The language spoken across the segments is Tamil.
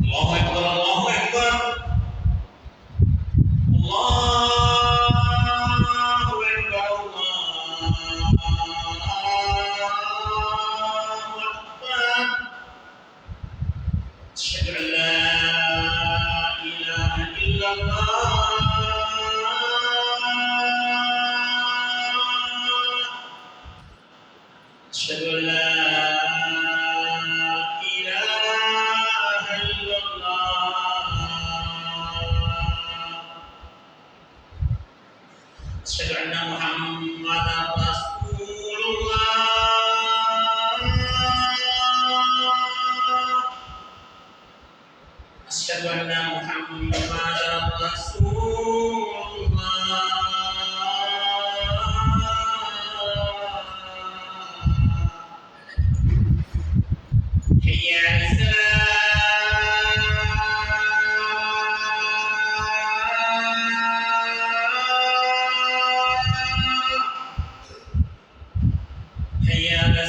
الله أكبر الله أكبر الله أكبر الله أكبر أشهد أن لا إله إلا الله أشهد أن لا إله إلا الله أشهد أن محمدا رسول الله أشهد أن محمدا رسول الله حي على الصلاة حي على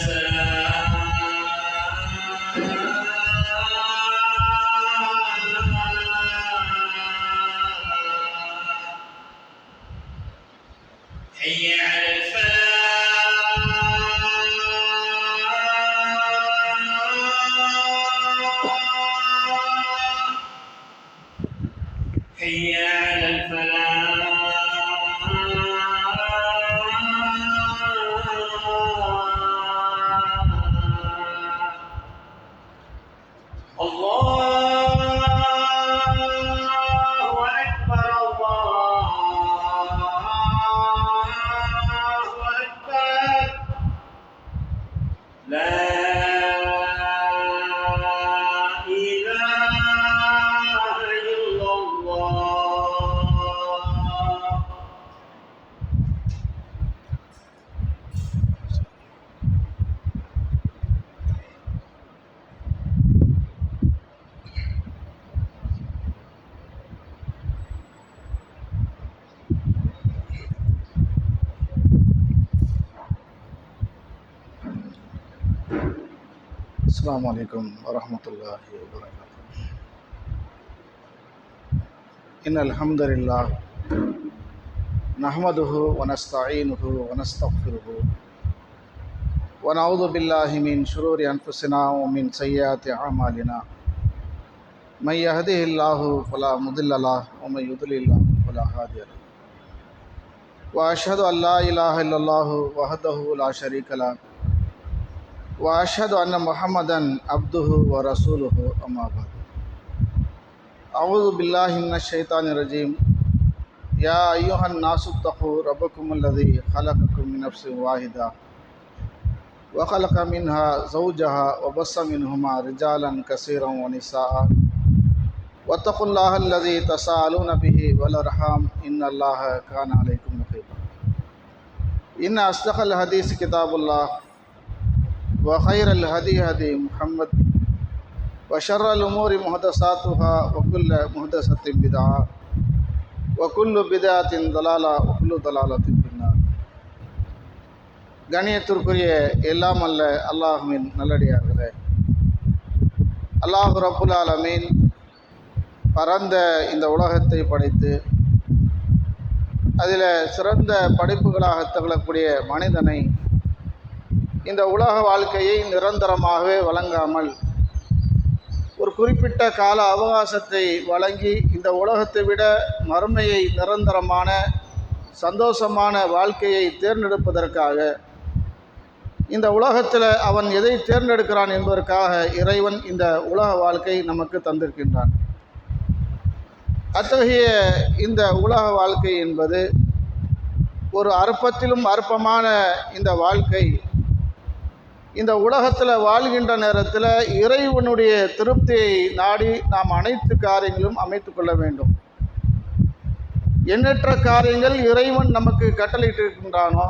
حي على الفلاح حي على الفلاح الله أكبر الله أكبر لا إله إلا الله السلام عليكم ورحمة الله وبركاته. إن الحمد لله نحمده ونستعينه ونستغفره ونعوذ بالله من شرور أنفسنا ومن سيئات أعمالنا من يهده الله فلا مضل له ومن يضلل فلا هادي له وأشهد أن لا إله إلا الله وحده لا شريك له وأشهد أن محمدا عبده ورسوله أما بعد أعوذ بالله من الشيطان الرجيم يا أيها الناس اتقوا ربكم الذي خلقكم من نفس واحدة وخلق منها زوجها وبث منهما رجالا كثيرا ونساء واتقوا الله الذي تساءلون به والأرحام إن الله كان عليكم رقيبا إن أصدق الحديث كتاب الله وخير الهدي هدي محمد وشر الأمور محدثاتها وكل محدثة بدعة وكل بدعة ضلالة وكل ضلالة في النار. கணியத்திற்குரிய எல்லாம் அல்ல அல்லாஹ்வின் நல்லடியார்களே, அல்லாஹ் ரப்புல் ஆலமீன் பரந்த இந்த உலகத்தை படைத்து அதில் சிறந்த படைப்புகளாக திகழக்கூடிய மனிதனை இந்த உலக வாழ்க்கையை நிரந்தரமாகவே வழங்காமல் ஒரு குறிப்பிட்ட கால அவகாசத்தை வழங்கி இந்த உலகத்தை விட மறுமையை நிரந்தரமான சந்தோஷமான வாழ்க்கையை தேர்ந்தெடுப்பதற்காக இந்த உலகத்தில் அவன் எதை தேர்ந்தெடுக்கிறான் என்பதற்காக இறைவன் இந்த உலக வாழ்க்கை நமக்கு தந்திருக்கின்றான். அத்தகைய இந்த உலக வாழ்க்கை என்பது ஒரு அற்பத்திலும் அற்பமான இந்த வாழ்க்கை. இந்த உலகத்தில் வாழ்கின்ற நேரத்தில் இறைவனுடைய திருப்தியை நாடி நாம் அனைத்து காரியங்களும் அமைத்து கொள்ள வேண்டும். எண்ணற்ற காரியங்கள் இறைவன் நமக்கு கட்டளையிட்டிருக்கின்றானோ,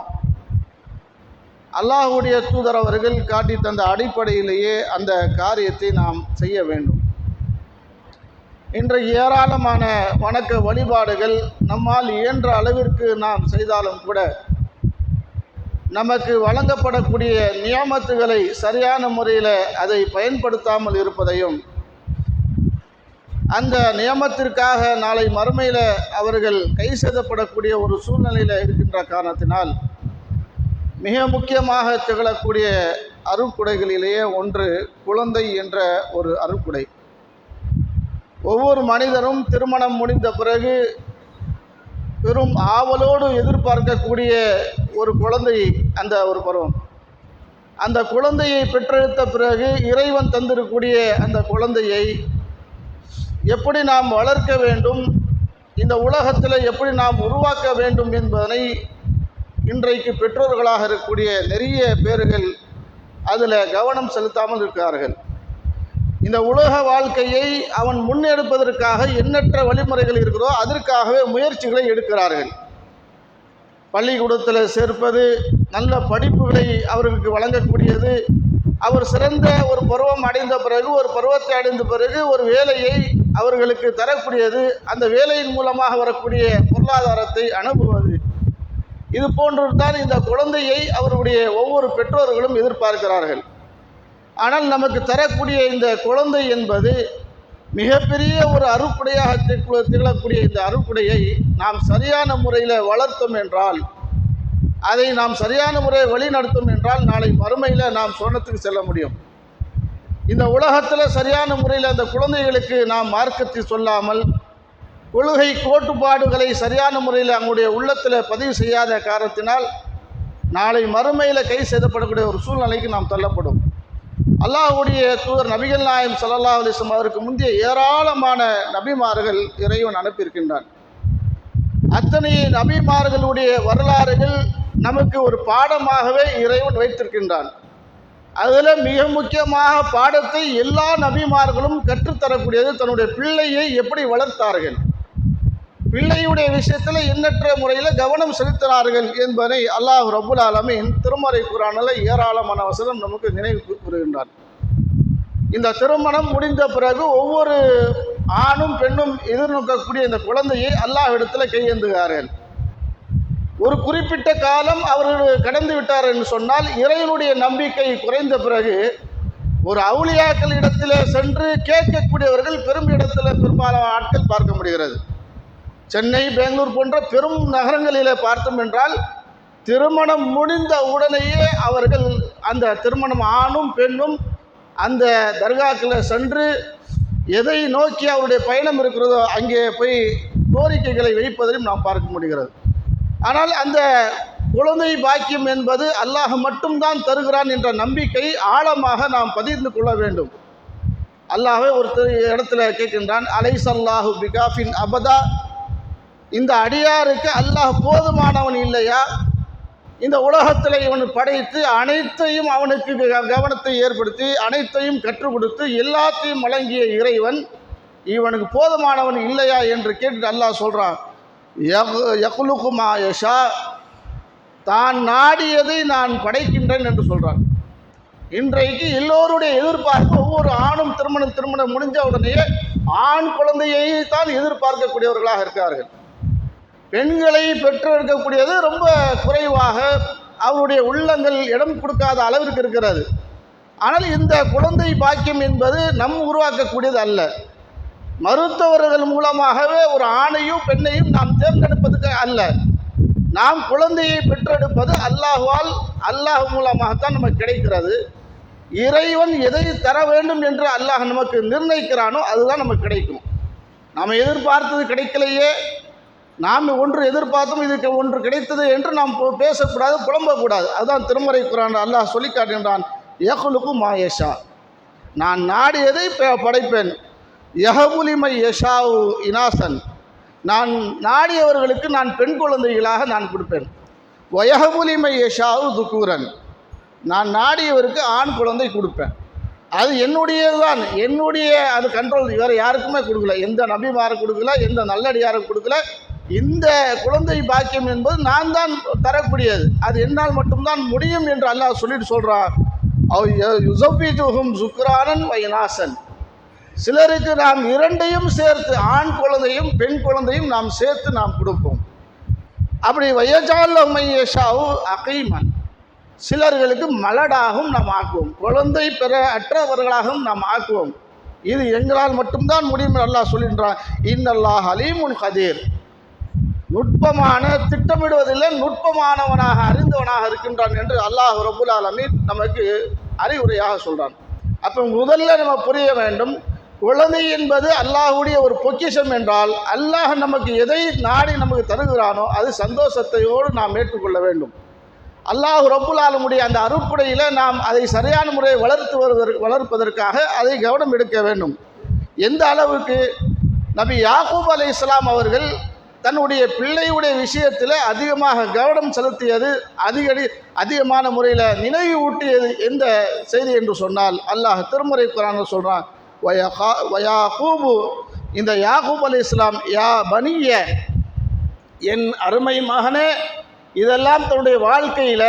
அல்லாஹ்வுடைய தூதர் அவர்கள் காட்டி தந்த அடிப்படையிலேயே அந்த காரியத்தை நாம் செய்ய வேண்டும். இன்றைக்கு ஏராளமான வணக்க வழிபாடுகள் நம்மால் இயன்ற அளவிற்கு நாம் செய்தாலும் கூட நமக்கு வழங்கப்படக்கூடிய நியாமத்துகளை சரியான முறையில் அதை பயன்படுத்தாமல் இருப்பதையும், அந்த நியமத்திற்காக நாளை மறுமையில் அவர்கள் கை செய்தப்படக்கூடிய ஒரு சூழ்நிலையில் இருக்கின்ற காரணத்தினால் மிக முக்கியமாக திகழக்கூடிய அருட்கொடைகளிலேயே ஒன்று குழந்தை என்ற ஒரு அருட்கொடை. ஒவ்வொரு மனிதரும் திருமணம் முடிந்த பிறகு பெரும் ஆவலோடு எதிர்பார்க்கக்கூடிய ஒரு குழந்தை அந்த ஒரு பருவம். அந்த குழந்தையை பெற்றெடுத்த பிறகு இறைவன் தந்திருக்கக்கூடிய அந்த குழந்தையை எப்படி நாம் வளர்க்க வேண்டும், இந்த உலகத்தில் எப்படி நாம் உருவாக்க வேண்டும் என்பதனை இன்றைக்கு பெற்றோர்களாக இருக்கக்கூடிய நிறைய பேர்கள் அதில் கவனம் செலுத்தாமல் இருக்கிறார்கள். இந்த உலக வாழ்க்கையை அவன் முன்னெடுப்பதற்காக எண்ணற்ற வழிமுறைகள் இருக்கிறதோ அதற்காகவே முயற்சிகளை எடுக்கிறார்கள். பள்ளிக்கூடத்தில் சேர்ப்பது, நல்ல படிப்புகளை அவர்களுக்கு வழங்கக்கூடியது, அவர் சிறந்த ஒரு பருவம் அடைந்த பிறகு, ஒரு பருவத்தை அடைந்த பிறகு ஒரு வேலையை அவர்களுக்கு தரக்கூடியது, அந்த வேலையின் மூலமாக வரக்கூடிய பொருளாதாரத்தை அனுப்புவது, இது போன்றுதான் இந்த குழந்தையை அவருடைய ஒவ்வொரு பெற்றோர்களும் எதிர்பார்க்கிறார்கள். ஆனால் நமக்கு தரக்கூடிய இந்த குழந்தை என்பது மிகப்பெரிய ஒரு அருட்கொடையாக திகழக்கூடிய இந்த அருட்கொடையை நாம் சரியான முறையில் வளர்த்தோம் என்றால், அதை நாம் சரியான முறையை வழிநடத்தும் என்றால் நாளை மறுமையில் நாம் சொர்க்கத்துக்கு செல்ல முடியும். இந்த உலகத்தில் சரியான முறையில் அந்த குழந்தைகளுக்கு நாம் மார்க்கத்தை சொல்லாமல் கொள்கை கோட்பாடுகளை சரியான முறையில் அவங்களுடைய உள்ளத்தில் பதிவு செய்யாத காரணத்தினால் நாளை மறுமையில் கை செய்யப்படக்கூடிய ஒரு சூழ்நிலைக்கு நாம் தள்ளப்படும். அல்லாஹ்வுடைய தூதர் நபிகள் நாயகம் ஸல்லல்லாஹு அலைஹி வஸல்லம் அவருக்கு முந்தைய ஏராளமான நபிமார்கள் இறைவன் அனுப்பியிருக்கின்றான். அத்தனை நபிமார்களுடைய வரலாறுகள் நமக்கு ஒரு பாடமாகவே இறைவன் வைத்திருக்கின்றான். அதில் மிக முக்கியமாக பாடத்தை எல்லா நபிமார்களும் கற்றுத்தரக்கூடியது தன்னுடைய பிள்ளையை எப்படி வளர்த்தார்கள், பிள்ளையுடைய விஷயத்தில் எண்ணற்ற முறையில் கவனம் செலுத்தினார்கள் என்பதை அல்லாஹ் ரப்புல் ஆலமீன் திருமறை குர்ஆனில் ஏராளமான வசனம் நமக்கு நினைவு கூறுகின்றான். இந்த திருமணம் முடிந்த பிறகு ஒவ்வொரு ஆணும் பெண்ணும் எதிர்நோக்கக்கூடிய இந்த குழந்தையை அல்லாஹ் இடத்துல கையேந்துகிறார்கள். ஒரு குறிப்பிட்ட காலம் அவர்கள் கடந்து விட்டார் என்று சொன்னால் இறைவனுடைய நம்பிக்கை குறைந்த பிறகு ஒரு அவுலியாக்கள் இடத்துல சென்று கேட்கக்கூடியவர்கள் பெரும் இடத்துல பெரும்பாலான ஆட்கள் பார்க்க முடிகிறது. சென்னை, பெங்களூர் போன்ற பெரும் நகரங்களில் பார்த்தோம் என்றால் திருமணம் முடிந்த உடனேயே அவர்கள் அந்த திருமணம் ஆணும் பெண்ணும் அந்த தர்காக்களில் சென்று எதை நோக்கி அவருடைய பயணம் இருக்கிறதோ அங்கே போய் கோரிக்கைகளை வைப்பதையும் நாம் பார்க்க முடிகிறது. ஆனால் அந்த குழந்தை பாக்கியம் என்பது அல்லாஹ் மட்டும்தான் தருகிறான் என்ற நம்பிக்கை ஆழமாக நாம் பதிந்து கொள்ள வேண்டும். அல்லாஹ்வே ஒரு இடத்துல கேட்கின்றான், அலைஸல்லாஹு பிகாஃபின் அபதா, இந்த அடியாருக்கு அல்லாஹ் போதுமானவன் இல்லையா? இந்த உலகத்தில் இவன் படைத்து அனைத்தையும் அவனுக்கு கவனத்தை ஏற்படுத்தி அனைத்தையும் கற்றுக் கொடுத்து எல்லாத்தையும் வழங்கிய இறைவன் இவனுக்கு போதுமானவன் இல்லையா என்று கேட்டு அல்லாஹ் சொல்கிறான், யக்லுகு மா யஷா, தான் நாடியதை நான் படைக்கின்றேன் என்று சொல்கிறான். இன்றைக்கு எல்லோருடைய எதிர்பார்ப்பு ஒவ்வொரு ஆணும் திருமணம் முடிஞ்ச உடனேயே ஆண் குழந்தையை தான் எதிர்பார்க்கக்கூடியவர்களாக இருக்கிறார்கள். பெண்களை பெற்றெடுக்கக்கூடியது ரொம்ப குறைவாக, அவருடைய உள்ளங்கள் இடம் கொடுக்காத அளவிற்கு இருக்கிறது. ஆனால் இந்த குழந்தை பாக்கியம் என்பது நம் உருவாக்கக்கூடியது அல்ல. மருத்துவர்கள் மூலமாகவே ஒரு ஆணையும் பெண்ணையும் நாம் தேர்ந்தெடுப்பதுக்கு அல்ல, நாம் குழந்தையை பெற்றெடுப்பது அல்லாஹ் மூலமாகத்தான் நமக்கு கிடைக்கிறது. இறைவன் எதை தர வேண்டும் என்று அல்லாஹ் நமக்கு நிர்ணயிக்கிறானோ அதுதான் நமக்கு கிடைக்கும். நாம் எதிர்பார்த்தது கிடைக்கலையே, நாம் ஒன்று எதிர்பார்த்தும் இதுக்கு ஒன்று கிடைத்தது என்று நாம் பேசக்கூடாது, புலம்பக்கூடாது. அதுதான் திருமறை குர்ஆன் அல்லாஹ் சொல்லி காட்டுகின்றான், யக்லுகு மா யஷா, நான் நாடியதை படைப்பேன். யஹபுலிமை யஷாவு இனாசன், நான் நாடியவர்களுக்கு நான் பெண் குழந்தைகளாக நான் கொடுப்பேன். வயஹபுலிமை யஷாவு துக்கூரன், நான் நாடியவருக்கு ஆண் குழந்தை கொடுப்பேன். அது என்னுடையதுதான், என்னுடைய அது கண்ட்ரோல், வேறு யாருக்குமே கொடுக்கல, எந்த நபிமாருக்கு கொடுக்கல, எந்த நல்லடியாருக்கு கொடுக்கல. இந்த குழந்தை பாக்கியம் என்பது நான் தான் தரக்கூடியது, அது என்னால் மட்டும்தான் முடியும் என்று அல்லாஹ் சொல்லிட்டு சொல்கிறான். யுஸவ்விஜுஹும் ஸுக்ரானன் வ இனாசன், சிலருக்கு நாம் இரண்டையும் சேர்த்து, ஆண் குழந்தையும் பெண் குழந்தையும் நாம் சேர்த்து நாம் கொடுப்போம். அப்படி வயஜால்லஹு மன் யஷாஉ அகீமன், சிலர்களுக்கு மலடாகவும் நாம் ஆக்குவோம், குழந்தை பெற அற்றவர்களாகவும் நாம் ஆக்குவோம். இது எங்களால் மட்டும்தான் முடியும் என்று அல்லாஹ் சொல்கின்றான். இன்னல்லாஹ் அலீமுன் கதீர், நுட்பமான திட்டமிடுவதில்லை, நுட்பமானவனாக அறிந்தவனாக இருக்கின்றான் என்று அல்லாஹ் ரப்புல் ஆலமீன் நமக்கு அறிவுரையாக சொல்கிறான். அப்போ முதல்ல நம்ம புரிய வேண்டும், குழந்தை என்பது அல்லாஹுடைய ஒரு பொக்கிஷம் என்றால் அல்லாஹ் நமக்கு எதை நாடி நமக்கு தருகிறானோ அது சந்தோஷத்தையோடு நாம் ஏற்றுக்கொள்ள வேண்டும். அல்லாஹ் ரப்புல் ஆலமுடைய அந்த அருட்கொடையில் நாம் அதை சரியான முறையை வளர்ப்பதற்காக அதை கவனம் எடுக்க வேண்டும். எந்த அளவுக்கு நபி யாக்கூப் அலைஹிஸ்ஸலாம் அவர்கள் தன்னுடைய பிள்ளையுடைய விஷயத்தில் அதிகமாக கவனம் செலுத்தியது, அதிகமான முறையில் நினைவு ஊட்டியது எந்த செய்தி என்று சொன்னால் அல்லாஹ் திருமறை குர்ஆனில் சொல்கிறான், வயாக்கூபு, இந்த யாக்கூப் அலைஹிஸ்ஸலாம், யா பனிய, என் அருமை மகனே, இதெல்லாம் தன்னுடைய வாழ்க்கையில்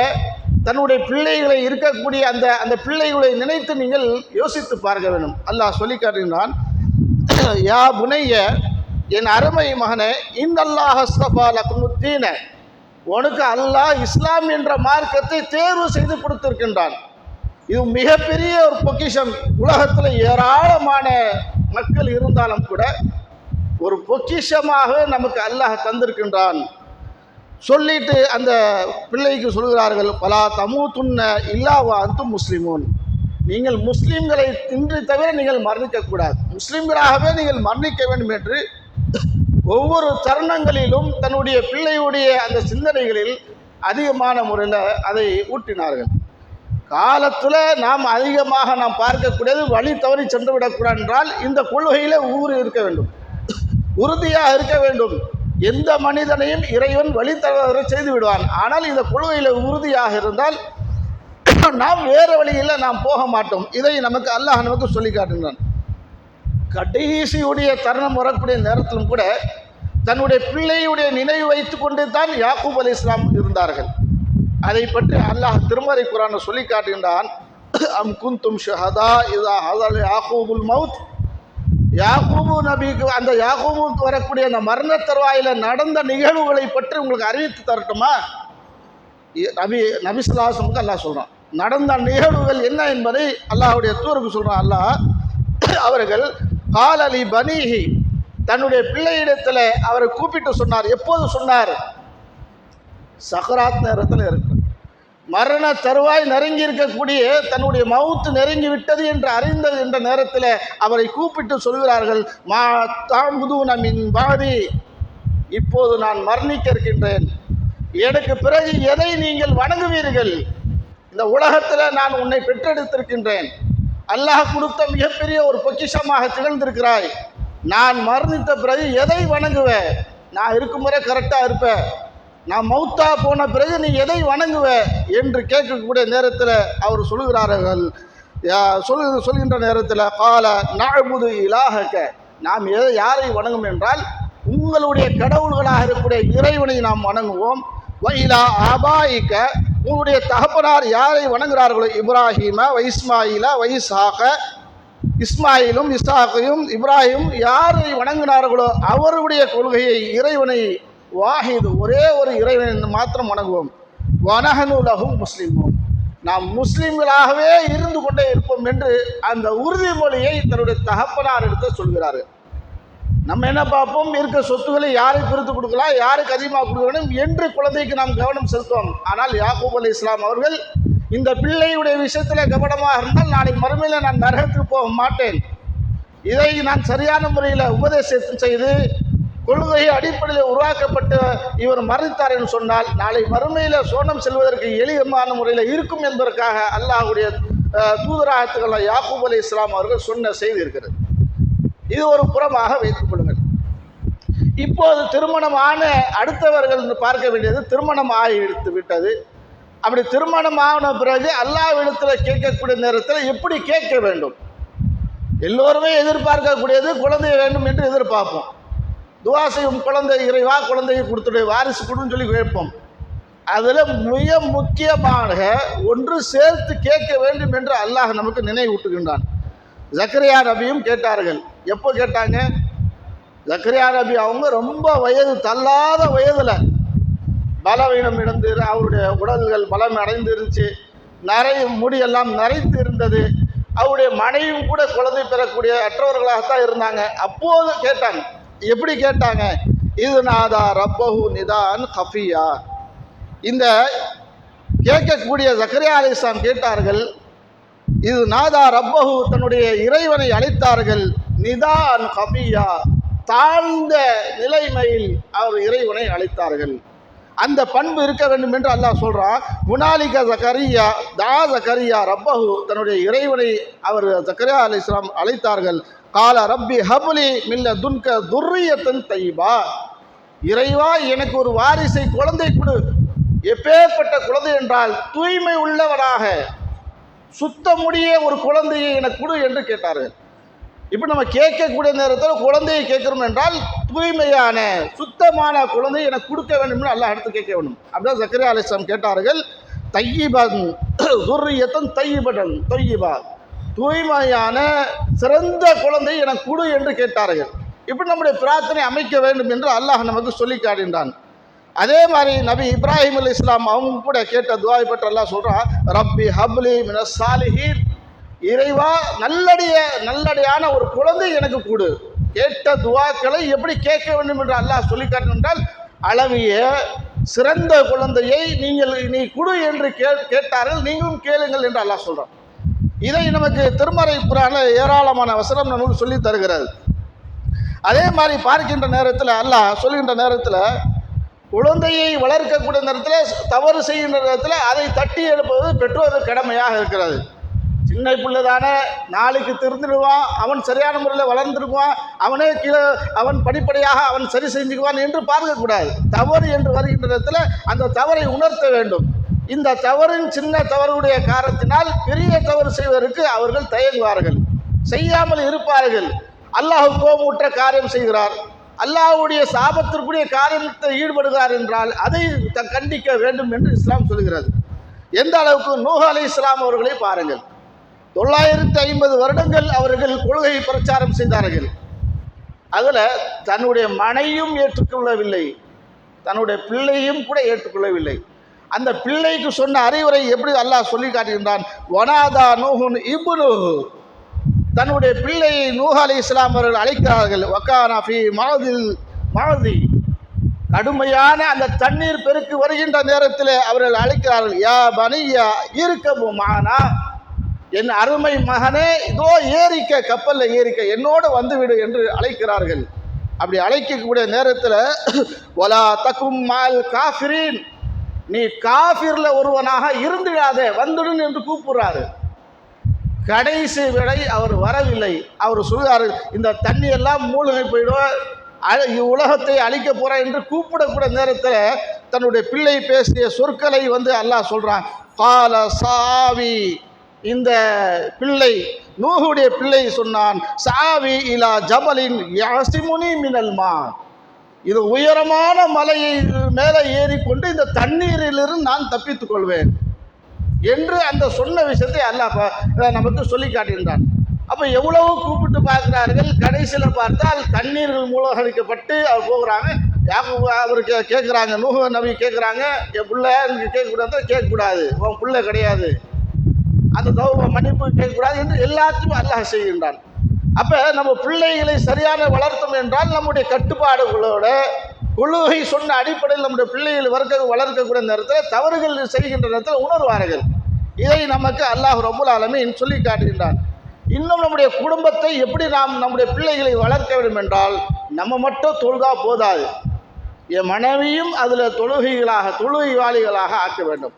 தன்னுடைய பிள்ளைகளை இருக்கக்கூடிய அந்த பிள்ளைகளை நினைத்து நீங்கள் யோசித்து பார்க்க வேண்டும். அல்லாஹ் சொல்லி காட்டுகிறான், யா புனைய, என் அருமை மகனே, இன்னல்லாஹ் அஸ்தஃபா லக்குமுத்தீன, உனக்கு அல்லாஹ் இஸ்லாம் என்ற மார்க்கத்தை தேர்வு செய்து கொடுத்திருக்கின்றான். இது மிகப்பெரிய ஒரு பொக்கிஷம். உலகத்தில் ஏராளமான மக்கள் இருந்தாலும் கூட ஒரு பொக்கிஷமாக நமக்கு அல்லாஹ் தந்திருக்கின்றான். சொல்லிட்டு அந்த பிள்ளைக்கு சொல்கிறார்கள், பலா தமூத்துன்ன இல்லாவா அன்தும் முஸ்லிமூன், நீங்கள் முஸ்லீம்களை இன்றி தவிர நீங்கள் மரணிக்கக்கூடாது, முஸ்லீம்களாகவே நீங்கள் மரணிக்க வேண்டும் என்று ஒவ்வொரு தருணங்களிலும் தன்னுடைய பிள்ளையுடைய அந்த சிந்தனைகளில் அதிகமான முறையில் அதை ஊட்டினார்கள். காலத்தில் நாம் அதிகமாக நாம் பார்க்கக்கூடியது வழி தவறி சென்று விடக்கூடாது என்றால் இந்த கொள்கையில் இருக்க வேண்டும், உறுதியாக இருக்க வேண்டும். எந்த மனிதனையும் இறைவன் வழி தவற செய்து விடுவான். ஆனால் இந்த கொள்கையில் உறுதியாக இருந்தால் நாம் வேறு வழியில் நாம் போக மாட்டோம். இதை நமக்கு அல்லாஹ் நமக்கு சொல்லி காட்டுகிறான். கடைசியுடைய தருணம் வரக்கூடிய நேரத்திலும் கூட தன்னுடைய பிள்ளையுடைய நினைவு வைத்து கொண்டு தான் யாக்கூப் அலைஹிஸ்ஸலாம் இருந்தார்கள். அதை பற்றி அல்லாஹ் திருமறை குர்ஆனில் சொல்லி காட்டுகின்றான், அம் குந்தும் ஷஹதா இதா ஹதர யாக்கூபுல் மவுத், யாக்கூபு நபிக்கு, அந்த யாக்கூபுக்கு வரக்கூடிய அந்த மரண தருவாயில் நடந்த நிகழ்வுகளை பற்றி உங்களுக்கு அறிவித்து தரட்டுமா? நபி ஸல்லல்லாஹு அலைஹி வஸல்லம் அல்லாஹ் சொல்கிறான், நடந்த நிகழ்வுகள் என்ன என்பதை அல்லாஹ்வுடைய தூதருக்கு சொல்கிறான். அல்லாஹ் அவர்கள் காலலி பனீஹி, தன்னுடைய பிள்ளையிடத்தில் அவரை கூப்பிட்டு சொன்னார். எப்போது சொன்னார்? சக்கராத் நேரத்தில் இருக்கு, மரண தருவாய் நெருங்கி இருக்கக்கூடிய, தன்னுடைய மவுத்து நெருங்கி விட்டது என்று அறிந்த என்ற நேரத்தில் அவரை கூப்பிட்டு சொல்கிறார்கள், மா தாமுதுன மின் பாதி, இப்போது நான் மரணிக்க இருக்கின்றேன், எனக்கு பிறகு எதை நீங்கள் வணங்குவீர்கள்? இந்த உலகத்தில் நான் உன்னை பெற்றெடுத்திருக்கின்றேன், அல்லாஹ் கொடுத்த மிகப்பெரிய ஒரு பொக்கிஷமாக திகழ்ந்திருக்கிறாய், நான் மரணித்த பிறகு எதை வணங்குவேன்? நான் இருக்கும் வரை கரெக்டாக இருப்பேன், நான் மௌத்தா போன பிறகு நீ எதை வணங்குவ என்று கேட்கக்கூடிய நேரத்தில் அவர் சொல்கிறார்கள், சொல்கின்ற நேரத்தில் கால நஅபுது இலாஹக, நாம் யாரை வணங்கும் என்றால் உங்களுடைய கடவுள்களாக இருக்கக்கூடிய இறைவனை நாம் வணங்குவோம். வைலா ஆபாயிக்க, உங்களுடைய தகப்பனார் யாரை வணங்குகிறார்களோ, இப்ராஹீமா வைஸ்மாயிலா வைசாக, இஸ்மாயிலும் இசாக்கையும் இப்ராஹிம் யாரை வணங்கினார்களோ அவருடைய கொள்கையை, இறைவனை, வாஹிது, ஒரே ஒரு இறைவனை மாத்திரம் வணங்குவோம். வனஹனு லஹு முஸ்லிமூன், நாம் முஸ்லிம்களாகவே இருந்து கொண்டே இருப்போம் என்று அந்த உறுதிமொழியை தன்னுடைய தகப்பனார் எடுத்து சொல்கிறார்கள். நம்ம என்ன பார்ப்போம், இருக்க சொத்துக்களை யாரை பிரித்து கொடுக்கலாம், யாருக்கு அதிகமாக கொடுக்க வேண்டும் என்று குழந்தைக்கு நாம் கவனம் செலுத்துவோம். ஆனால் யாக்கூப் அலைஹிஸ்ஸலாம் அவர்கள் இந்த பிள்ளையுடைய விஷயத்தில் கவனமாக இருந்தால் நாளை மறுமையில் நான் நரகத்துக்கு போக மாட்டேன், இதை நான் சரியான முறையில் உபதேசம் செய்து கொள்கையை அடிப்படையில் உருவாக்கப்பட்டு இவர் மரணித்தார் என்று சொன்னால் நாளை மறுமையில் சோனம் செல்வதற்கு எளியமான முறையில் இருக்கும் என்பதற்காக அல்லாஹ்வுடைய தூதராகத்துக்கள் யாக்கூப் அலைஹிஸ்ஸலாம் அவர்கள் சொன்ன செய்தி இருக்கிறது. இது ஒரு புறமாக வைத்துக் கொள்ளுங்கள். இப்போது திருமணமான அடுத்தவர்கள் பார்க்க வேண்டியது, திருமணம் ஆகிவிட்டு விட்டது. அப்படி திருமணம் ஆன பிறகு அல்லாஹ்விடத்தில் கேட்கக்கூடிய நேரத்தில் எப்படி கேட்க வேண்டும்? எல்லோருமே எதிர்பார்க்கக்கூடியது குழந்தை வேண்டும் என்று எதிர்பார்ப்போம். துவா செய்யும், குழந்தை இறைவா குழந்தையை கொடுத்துடைய வாரிசு கொடுன்னு சொல்லி கேட்போம். அதில் மிக முக்கியமாக ஒன்று சேர்த்து கேட்க வேண்டும் என்று அல்லாஹ் நமக்கு நினைவூட்டுகின்றான். ஜக்கரியா நபியும் கேட்டார்கள். எப்போ கேட்டாங்க? ஜக்கரியா நபி அவங்க ரொம்ப வயது தள்ளாத வயதில் பலவீனம் இழந்து அவருடைய உடல்கள் பலம் அடைந்து இருந்துச்சு, முடியெல்லாம் நரைத்து இருந்தது. அவருடைய மனைவியும் கூட குழந்தை பெறக்கூடிய அற்றவர்களாகத்தான் இருந்தாங்க. அப்போது கேட்டாங்க. எப்படி கேட்டாங்க? இது நாதா ரப்பஹு நிதான் கஃபியா. இந்த கேட்கக்கூடிய ஜக்கரியா அலைஹிஸ்ஸலாம் கேட்டார்கள், இது நாதா ரப்பஹு, தன்னுடைய இறைவனை அழைத்தார்கள், நிதான் கஃபியா, தாழ்ந்த நிலைமையில் அவர் இறைவனை அழைத்தார்கள். அந்த பண்பு இருக்க வேண்டும் என்று அல்லாஹ் சொல்றான். முனாலிக ஜக்கரியா ஜக்கரியா ரப்பஹு, தன்னுடைய இறைவனை அவர் ஜக்கரியா அலைஹிஸ்ஸலாம் அழைத்தார்கள். கால ரப்பி ஹப்லி மின் லதுன்க துர்ரியத்தன் தையிபா, இறைவா எனக்கு ஒரு வாரிசை, குழந்தை கொடு. எப்பேற்பட்ட குழந்தை என்றால் தூய்மை உள்ளவராக சுத்தமுடைய ஒரு குழந்தையை எனக்கு கொடு என்று கேட்டார்கள். இப்போ நம்ம கேட்கக்கூடிய நேரத்தில் குழந்தையை கேட்கிறோம் என்றால் தூய்மையான சுத்தமான குழந்தையை எனக்கு கொடுக்க வேண்டும் என்று அல்லாஹ் அடுத்து கேட்க வேண்டும். அப்படிதான் ஜக்கரியா அலைஹிஸ்ஸலாம் கேட்டார்கள். தையிபன் துர்ரியத்தன் தையிபன் தொய்யிபா, தூய்மையான சிறந்த குழந்தை எனக்கு கொடு என்று கேட்டார்கள். இப்படி நம்முடைய பிரார்த்தனை அமைக்க வேண்டும் என்று அல்லாஹ் நமக்கு சொல்லி காட்டுகின்றான். அதே மாதிரி நபி இப்ராஹிம் அலைஹிஸ்ஸலாம் அவங்க கூட கேட்ட துஆவை பற்றி அல்லாஹ் சொல்றான், ரப்பி ஹப்லி மினஸ் சாலிஹீன், இறைவா நல்லடியான ஒரு குழந்தை எனக்கு கொடு. கேட்ட துஆக்களை எப்படி கேட்க வேண்டும் என்று அல்லாஹ் சொல்லி காட்டுகின்றால், அளவிய சிறந்த குழந்தையை நீ கொடு என்று கேட்டார்கள், நீங்களும் கேளுங்கள் என்று அல்லாஹ் சொல்றான். இதை நமக்கு திருமறை குர்ஆனில் ஏராளமான வசனம் நமக்கு சொல்லி தருகிறது. அதே மாதிரி பார்க்கின்ற நேரத்தில் அல்லாஹ் சொல்கின்ற நேரத்தில், குழந்தையை வளர்க்கக்கூடிய நேரத்தில் தவறு செய்கின்ற நேரத்தில் அதை தட்டி எழுப்புவது பெற்றோருக்கு கடமையாக இருக்கிறது. சின்ன பிள்ளை தானே, நாளைக்கு திருந்துடுவான், அவன் சரியான முறையில் வளர்ந்துருக்குவான், அவன் படிப்படியாக அவன் சரி செஞ்சுக்குவான் என்று பார்க்கக்கூடாது. தவறு என்று வருகின்ற நேரத்தில் அந்த தவறை உணர்த்த வேண்டும். இந்த தவறின் சின்ன தவறுடைய காரணத்தினால் பெரிய தவறு செய்வதற்கு அவர்கள் தயங்குவார்கள், செய்யாமல் இருப்பார்கள். அல்லாஹ் கோபமுற்ற காரியம் செய்கிறார், அல்லாஹ்வுடைய சாபத்திற்குரிய காரியத்தில் ஈடுபடுகிறார் என்றால் அதை கண்டிக்க வேண்டும் என்று இஸ்லாம் சொல்கிறது. எந்த அளவுக்கு நூஹ் அலைஹிஸ்ஸலாம் அவர்களை பாருங்கள், 950 வருடங்கள் அவர்கள் கொள்கை பிரச்சாரம் செய்தார்கள். அதில் தன்னுடைய மனையும் ஏற்றுக்கொள்ளவில்லை, தன்னுடைய பிள்ளையும் கூட ஏற்றுக்கொள்ளவில்லை. அந்த பிள்ளைக்கு சொன்ன அறிவுரை எப்படி அல்லாஹ் சொல்லி காட்டுகின்றான், வனாதா நூஹுன் இப்னுஹு, தன்னுடைய பிள்ளையை நூஹ் அலைஹிஸ்ஸலாம் அவர்கள் அழைக்கிறார்கள். வகானா ஃபீ மாதி, கடுமையான அந்த தண்ணீர் பெருக்கு வருகின்ற நேரத்தில் அவர்கள் அழைக்கிறார்கள், யா பனியா இருக்கபு மானா, என் அருமை மகனே இதோ ஏறிக்க, கப்பலில் ஏறிக்க, என்னோடு வந்துவிடு என்று அழைக்கிறார்கள். அப்படி அழைக்கக்கூடிய நேரத்தில் வலா தகும் மால் காஃபிரீன், நீ காஃபிர்ல ஒருவனாக இருந்துடாதே, வந்துடும் என்று கூப்பிடுறாரு. கடைசி விடை அவர் வரவில்லை. அவர் சொல்கிறார், இந்த தண்ணி எல்லாம் மூழ்கி போயிடும், உலகத்தை அழிக்க போற என்று கூப்பிடக்கூடிய நேரத்தில் தன்னுடைய பிள்ளை பேசிய சொற்களை அல்லாஹ் சொல்றான். கால சாவி, இந்த பிள்ளை நூஹுடைய பிள்ளை சொன்னான், சாவி இலா ஜபலின் யாசிமுனி மினல் மா, இது உயரமான மலையை மேலே ஏறிக்கொண்டு இந்த தண்ணீரிலிருந்து நான் தப்பித்துக் கொள்வேன் என்று அந்த சொன்ன விஷயத்தை அல்லாஹ் நமக்கு சொல்லி காட்டுகின்றான். அப்போ எவ்வளவு கூப்பிட்டு பார்க்கிறார்கள், கடைசியில் பார்த்தால் தண்ணீர்கள் மூழ்கடிக்கப்பட்டு அவர் போகிறாங்க. அவருக்கு கேட்குறாங்க, நூஹ் நபி கேட்குறாங்க, என் பிள்ளை கேட்கக்கூடாது, உன் பிள்ளை கிடையாது, அந்த மன்னிப்பு கேட்கக்கூடாது என்று எல்லாத்தையும் அல்லாஹ் செய்கின்றான். அப்போ நம்ம பிள்ளைகளை சரியான வளர்த்தோம் என்றால் நம்முடைய கட்டுப்பாடுகளோட கொள்கை சொன்ன அடிப்படையில் நம்முடைய பிள்ளைகள் வளர்க்கக்கூடிய நேரத்தில் தவறுகள் செய்கின்ற நேரத்தில் உணர்வார்கள். இதை நமக்கு அல்லாஹ் ரப்புல் ஆலமீன் சொல்லி காட்டுகின்றான். இன்னும் நம்முடைய குடும்பத்தை எப்படி நாம் நம்முடைய பிள்ளைகளை வளர்க்க வேண்டும் என்றால், நம்ம மட்டும் தொழுதா போதாது, என் மனைவியும் அதில் தொழுகைவாளிகளாக ஆக்க வேண்டும்.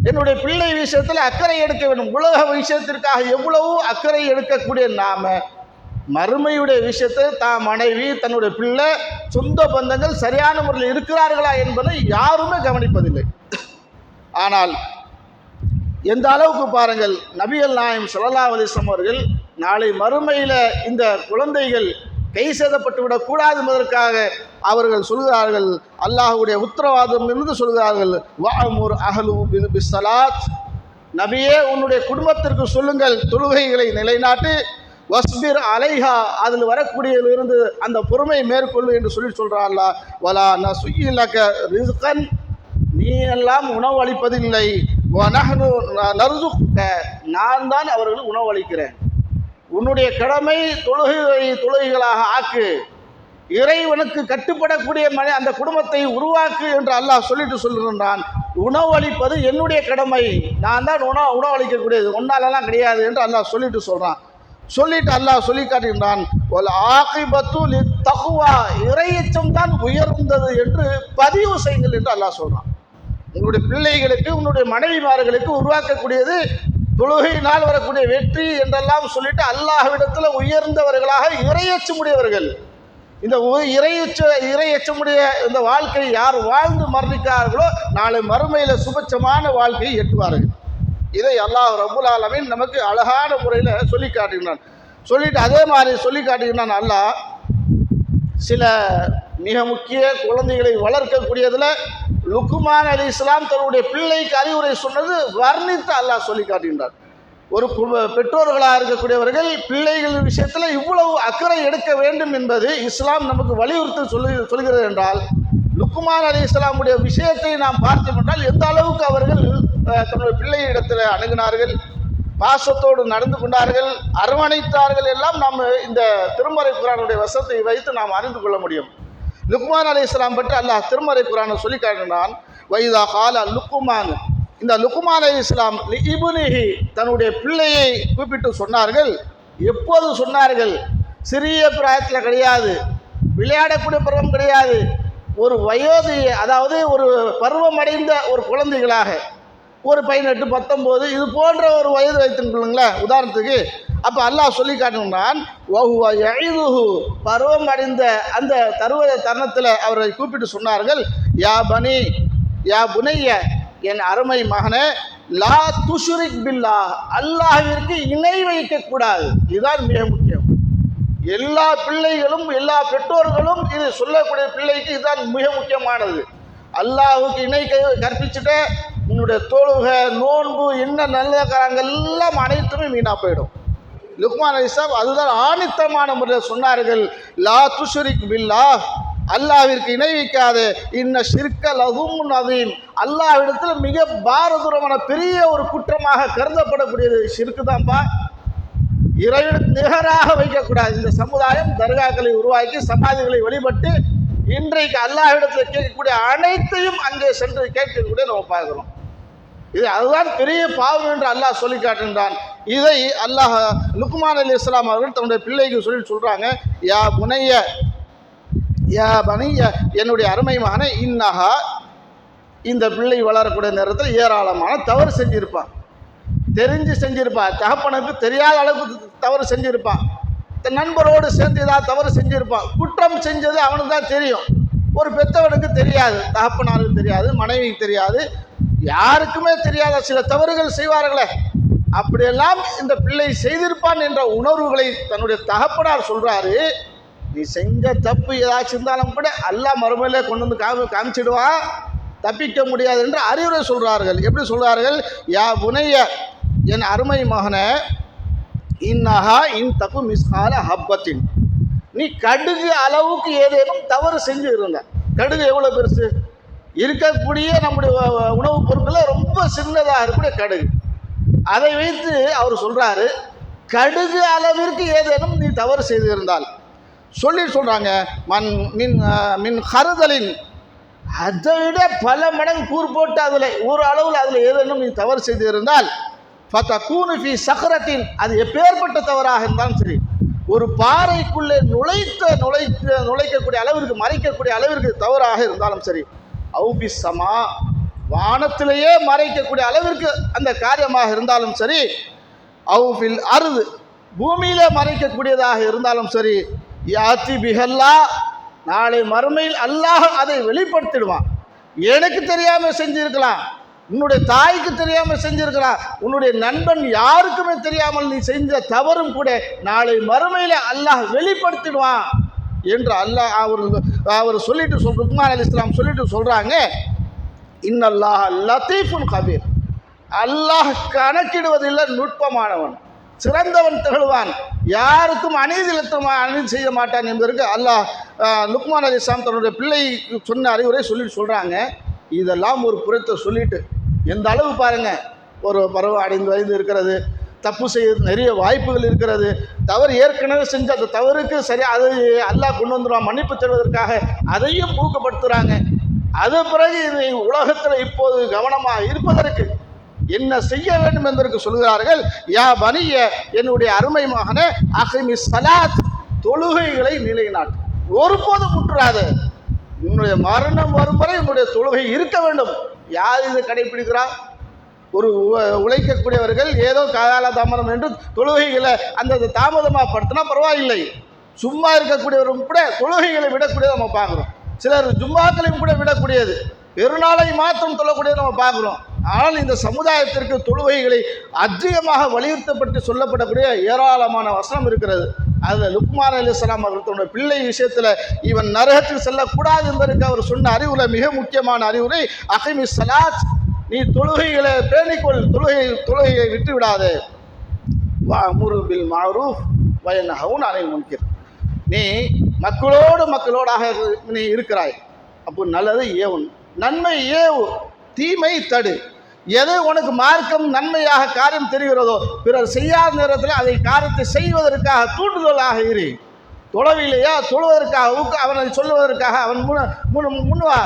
என்னுடைய பிள்ளை விஷயத்தில் அக்கறை எடுக்க வேண்டும். உலக விஷயத்திற்காக எவ்வளவு அக்கறை எடுக்கக்கூடிய நாம மறுமையுடைய விஷயத்தில் தான் மனைவி, தன்னுடைய பிள்ளை, சொந்த பந்தங்கள் சரியான முறையில் இருக்கிறார்களா என்பதை யாருமே கவனிப்பதில்லை. ஆனால் எந்த அளவுக்கு பாருங்கள், நபிகள் நாயகம் ஸல்லல்லாஹு அலைஹி வஸல்லம் அவர்கள் நாளை மறுமையில் இந்த குழந்தைகள் கை சேதப்பட்டு விடக்கூடாது என்பதற்காக அவர்கள் சொல்கிறார்கள், அல்லாஹ்வுடைய உத்தரவாதம் இருந்து சொல்கிறார்கள், வஅமுர் அஹ்லு பிஸ்ஸலாத், நபியே உன்னுடைய குடும்பத்திற்கு சொல்லுங்கள் தொழுகைகளை நிலைநாட்டு, வஸ்பிர் அலைஹா, அதில் வரக்கூடியதிலிருந்து அந்த பொறுமை மேற்கொள்ளு என்று சொல்கிறார். வலா நசுயிலக ரிஸ்கன், நீ எல்லாம் உணவு அளிப்பதில்லை, வநஹ்னு நர்சுக்க, நான் தான் அவர்களுக்கு உணவளிக்கிறேன். உன்னுடைய கடமை தொழுகைகளாக ஆக்கு, இறைவனுக்கு கட்டுப்படக்கூடிய அந்த குடும்பத்தை உருவாக்கு என்று அல்லாஹ் சொல்லுகின்றான். உணவளிப்பது என்னுடைய கடமை, நான் தான் உணவளிக்கக்கூடியது, உன்னாலெல்லாம் கிடையாது என்று அல்லாஹ் சொல்கிறான். அல்லாஹ் சொல்லி காட்டுகின்றான், ஆகிபத்து லித்தக்வா, இறையச்சம் தான் உயர்ந்தது என்று பதிவு செய்யுங்கள் என்று அல்லாஹ் சொல்றான். உங்களுடைய பிள்ளைகளுக்கு, உங்களுடைய மனைவிமார்களுக்கு உருவாக்கக்கூடியது தொழுகையினால் வரக்கூடிய வெற்றி என்றெல்லாம் சொல்லிட்டு அல்லாஹ்விடத்தில் உயர்ந்தவர்களாக இறையச்சமுடையவர்கள். இந்த இறையச்சமுடைய இந்த வாழ்க்கை யார் வாழ்ந்து மரணிக்கிறார்களோ நாளை மறுமையில் சுபட்சமான வாழ்க்கையை எட்டுவார்கள். இதை அல்லாஹ் ரப்புல் ஆலமீன் நமக்கு அழகான முறையில் சொல்லி காட்டுகிறான். அதே மாதிரி சொல்லி காட்டுகிறான் அல்லாஹ். சில மிக முக்கிய குழந்தைகளை வளர்க்கக்கூடியதில் லுக்மான் அலைஹிஸ்ஸலாம் தன்னுடைய பிள்ளைக்கு அறிவுரை சொன்னது வர்ணித்து அல்லாஹ் சொல்லி காட்டுகின்றார். ஒரு பெற்றோர்களாக இருக்கக்கூடியவர்கள் பிள்ளைகளின் விஷயத்தில் இவ்வளவு அக்கறை எடுக்க வேண்டும் என்பது இஸ்லாம் நமக்கு வலியுறுத்தி சொல்கிறது என்றால், லுக்மான் அலைஹிஸ்ஸலாமுடைய விஷயத்தை நாம் பார்த்தோம் என்றால் எந்த அளவுக்கு அவர்கள் தன்னுடைய பிள்ளையிடத்தில் அணுகினார்கள், பாசத்தோடு நடந்து கொண்டார்கள், அரவணைத்தார்கள், எல்லாம் நாம் இந்த திருமறை குர்ஆனுடைய வசனத்தை வைத்து நாம் அறிந்து கொள்ள முடியும். லுக்மான் அலைஹிஸ்ஸலாம் பற்றி அல்லாஹ் திருமறை குர்ஆனை சொல்லி காட்டினான். வைதா கால லுக்மான், இந்த லுக்மான் அலைஹிஸ்ஸலாம் இப்னிஹி, தன்னுடைய பிள்ளையை கூப்பிட்டு சொன்னார்கள். எப்போது சொன்னார்கள்? சிறிய பிராயத்தில் கிடையாது, விளையாடக்கூடிய பருவம் கிடையாது, ஒரு வயோதி, அதாவது ஒரு பருவம் அடைந்த ஒரு குழந்தைகளாக, ஒரு 18, 19 இது போன்ற ஒரு வயது வைத்துக்கொள்ளுங்களேன் உதாரணத்துக்கு. அப்போ அல்லாஹ் சொல்லி காட்டுகிறான், பருவம் அடைந்த அந்த தருணத்தில் அவரை கூப்பிட்டு சொன்னார்கள், யா பனி, யா புனைய, என் அருமை மகனே, லா துஷ்ரிக் பில்லாஹ், அல்லாஹ்விற்கு இணை வைக்கக்கூடாது. இதுதான் மிக முக்கியம். எல்லா பிள்ளைகளும், எல்லா பெற்றோர்களும் இது சொல்லக்கூடிய பிள்ளைக்கு இதுதான் மிக முக்கியமானது. அல்லாஹ்வுக்கு இணை கற்பிச்சுட்டு உன்னுடைய தொழுகை, நோன்பு, என்ன நல்ல காரங்கள் எல்லாம் அனைத்துமே வீணாக போயிடும். லுக்மான் அலைஹிஸ்ஸலாம் அதுதான் ஆணித்தமான முறையில் சொன்னார்கள், லா துஷ்ரிக் பில்லாஹ், அல்லாஹ்விற்கு இணை வைக்காது, இன்ன ஷிர்க லஹும் அதீம், அல்லாஹ்விடத்தில் மிக பாரதூரமான பெரிய ஒரு குற்றமாக கருதப்படக்கூடியது ஷிர்கு தான்ப்பா. இறைவனுக்கு நிகராக வைக்கக்கூடாது. இந்த சமுதாயம் தர்காக்களை உருவாக்கி சமாதிகளை வழிபட்டு இன்றைக்கு அல்லாஹ்விடத்தில் கேட்கக்கூடிய அனைத்தையும் அங்கே சென்று கேட்கக்கூடிய நம்ம பார்க்கிறோம். அதுதான் பெரிய பாவம் என்று அல்லாஹ் சொல்லி காட்டுகின்றான். இதை அல்லாஹ் லுக்மான் அலைஹிஸ்ஸலாம் அவர்கள் தன்னுடைய பிள்ளைக்கு சொல்றாங்க, யா புனைய, யா பனிய, என்னுடைய அருமை மகனை, இன்னஹா, இந்த பிள்ளை வளரக்கூடிய நேரத்தில் ஏராளமான தவறு செஞ்சிருப்பான், தெரிஞ்சு செஞ்சிருப்பான், தகப்பனுக்கு தெரியாத அளவுக்கு தவறு செஞ்சிருப்பான், நண்பரோடு சேர்ந்து ஏதாவது தவறு செஞ்சிருப்பான். குற்றம் செஞ்சது அவனுக்கு தான் தெரியும், ஒரு பெற்றவனுக்கு தெரியாது, தகப்பனாருக்கு தெரியாது, மனைவிக்கு தெரியாது, யாருக்குமே தெரியாத சில தவறுகள் செய்வார்களே, அப்படியெல்லாம் இந்த பிள்ளை செய்திருப்பான் என்ற உணர்வுகளை தன்னுடைய தகப்பனார் சொல்றாரு. நீ செஞ்ச தப்பு ஏதாச்சும் இருந்தாலும் கூட அல்லாஹ் மறுமையில கொண்டு வந்து காமிச்சிடுவான், தப்பிக்க முடியாது என்று அறிவுரை சொல்றார்கள். எப்படி சொல்றார்கள்? யா புனைய, என் அருமை மகனை, இன்னஹா இன் தகு மிஸ்கால ஹப்பத்தின், நீ கடுகு அளவுக்கு ஏதேனும் தவறு செஞ்சு இருந்த, கடுகு எவ்வளோ பெருசு இருக்கக்கூடிய நம்முடைய உணவுப் பொருட்களில் ரொம்ப சின்னதாக இருக்கக்கூடிய கடுகு, அதை வைத்து அவர் சொல்றாரு, கடுகு அளவிற்கு ஏதேனும் நீ தவறு செய்திருந்தால் சொல்றாங்க, மின் ஹருதலின், அதை விட பல மடங்கு கூறு போட்டு அதில் ஒரு அளவில் அதில் ஏதேனும் நீ தவறு செய்திருந்தால், ஃபதகூனு ஃபீ சக்ரத்தின், அது எப்பேற்பட்ட தவறாக இருந்தாலும் சரி, ஒரு பாறைக்குள்ளே நுழைக்கக்கூடிய அளவிற்கு, மறைக்கக்கூடிய அளவிற்கு தவறாக இருந்தாலும் சரி, அவுபி சமா, வானத்திலேயே மறைக்கக்கூடிய அளவிற்கு அந்த காரியமாக இருந்தாலும் சரி, அவுஃபில் அருது, பூமியிலே மறைக்கக்கூடியதாக இருந்தாலும் சரி, யாத்தி பிஹல்லா, நாளை மறுமையில் அல்லாஹ் அதை வெளிப்படுத்திடுவான். எனக்கு தெரியாமல் செஞ்சிருக்கலாம், உன்னுடைய தாய்க்கு தெரியாமல் செஞ்சிருக்கலாம், உன்னுடைய நண்பன் யாருக்குமே தெரியாமல் நீ செஞ்ச தவறும் கூட நாளை மறுமையில் அல்லாஹ் வெளிப்படுத்திடுவான் என்று அல்லாஹ் அவர் சொல்லிட்டு லுக்மான் அலைஹிஸ்ஸலாம் சொல்லிட்டு சொல்றாங்க, இன்னல்லாஹ் லத்தீஃபுன் கபீர், அல்லாஹ் கணக்கிடுவதில்லை, நுட்பமானவன், சிறந்தவன், திகழ்வான், யாருக்கும் அநீதி செய்ய மாட்டான் என்பதற்கு அல்லாஹ் லுக்மான் அலைஹிஸ்ஸலாம் தன்னுடைய பிள்ளை சொன்ன அறிவுரை சொல்லிட்டு சொல்றாங்க. இதெல்லாம் ஒரு புறத்தை சொல்லிட்டு எந்த அளவு பாருங்கள், ஒரு பருவம் 5 வயது இருக்கிறது, தப்பு செய்ய நிறைய வாய்ப்புகள் இருக்கிறது, தவறு ஏற்கனவே செஞ்ச அந்த தவறுக்கு சரி அது அல்லாஹ் கொண்டு வந்துடுவான் மன்னிப்பு தருவதற்காக அதையும் ஊக்கப்படுத்துகிறாங்க. அது பிறகு இது உலகத்தில் இப்போது கவனமாக இருப்பதற்கு என்ன செய்ய வேண்டும் என்பதற்கு சொல்கிறார்கள். யா பனிய, என்னுடைய அருமை மகனே, அகிமி ஸலாத், தொழுகைகளை நிலைநாட்டு, ஒருபோதும் முற்றாத. உன்னுடைய மரணம் வரும் வரை உன்னுடைய தொழுகை இருக்க வேண்டும். யார் இதை கடைபிடிக்கிறார்? ஒரு உழைக்கக்கூடியவர்கள் ஏதோ கால தாமதம் என்று தொழுகைகளை அந்த தாமதமாக படுத்தினா பரவாயில்லை. சும்மா இருக்கக்கூடியவரும் கூட தொழுகைகளை விடக்கூடியதை நம்ம பார்க்குறோம். சிலர் ஜும்மாக்களையும் கூட விடக்கூடியது, பெருநாளை மாத்திரம் தொழக்கூடியது நம்ம பார்க்குறோம். ஆனால் இந்த சமுதாயத்திற்கு தொழுகைகளை அதிகமாக வலியுறுத்தப்பட்டு சொல்லப்படக்கூடிய ஏராளமான வசனம் இருக்கிறது. அதில் லுக்மான் அலைஹிஸ்ஸலாம் அவர்கள் தன்னுடைய பிள்ளை விஷயத்தில் இவன் நரகத்தில் செல்லக்கூடாது என்பதற்கு அவர் சொன்ன அறிவுரை, மிக முக்கியமான அறிவுரை, அகிமி ஸலாத், நீ தொழுகைகளை பேணிக்கொள், தொழுகையை விட்டு விடாதே. வஅமுரு பில் மஅரூஃப் வயன்ஹவுன அனில் முன்கர், நீ மக்களோடாக நீ இருக்கிறாய், அப்போ நல்லது ஏவு, நன்மை ஏவு, தீமை தடு. எது உனக்கு மார்க்கம் நன்மையாக காரியம் தெரிகிறதோ பிறர் செய்யாத நேரத்தில் அதை காரியத்தை செய்வதற்காக தூண்டுதலாக இரு. தொழவில்லையா, தொழுவதற்காக அவனை சொல்லுவதற்காக அவன் முன்வா.